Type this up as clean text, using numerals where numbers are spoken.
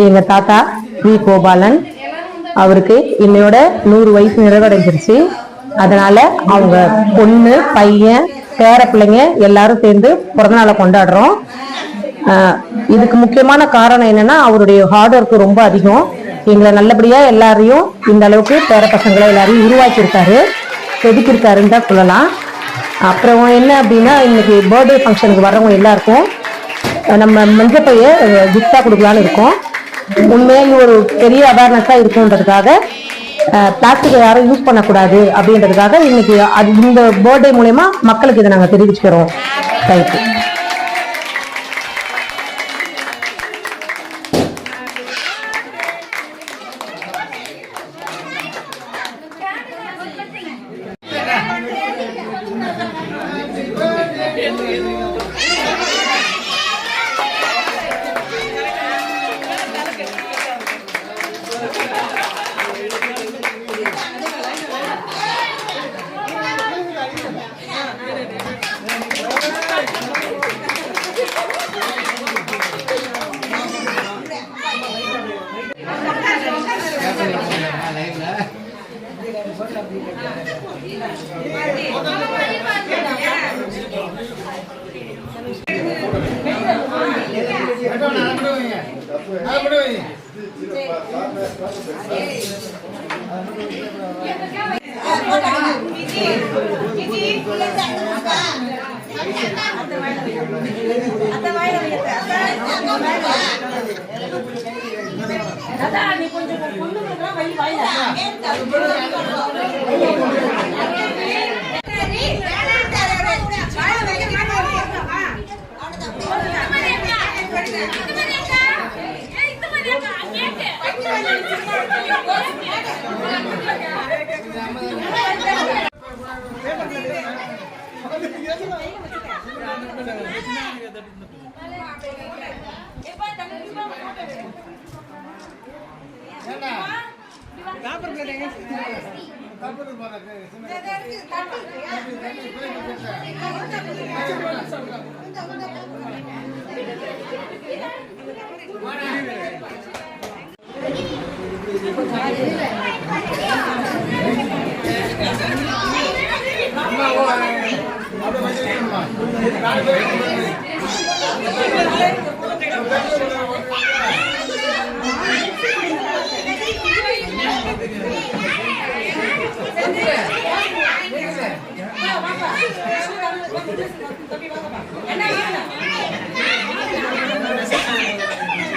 எங்க தாத்தா வி கோபாலன் அவருக்கு இன்னையோட 100 வயசு நிறைவடைஞ்சிருச்சு. அதனால அவங்க பொண்ணு பையன் பேர பிள்ளைங்க எல்லாரும் சேர்ந்து பிறந்தநாளை கொண்டாடுறோம். இதுக்கு முக்கியமான காரணம் என்னன்னா அவருடைய ஹார்ட் ஒர்க் ரொம்ப அதிகம். எங்களை நல்லபடியா எல்லாரையும் இந்த அளவுக்கு பேர பசங்களை எல்லாரையும் உருவாக்கியிருக்காரு, செதுக்கியிருக்காருன்னு தான் சொல்லலாம். அப்புறம் என்ன அப்படின்னா இன்னைக்கு பர்த்டே ஃபங்க்ஷனுக்கு வர்றவங்க எல்லாருக்கும் நம்ம மஞ்சப்பைய கிஃப்டா கொடுக்கலான்னு இருக்கோம். உண்மையாக ஒரு பெரிய அவேர்னஸா இருக்குன்றதுக்காக பிளாஸ்டிக்கை யாரும் யூஸ் பண்ணக்கூடாது அப்படின்றதுக்காக இன்னைக்கு இந்த பர்த்டே மூலமா மக்களுக்கு இதை நாங்கள் தெரிவிச்சுக்கிறோம். தேங்க்யூ. Gracias.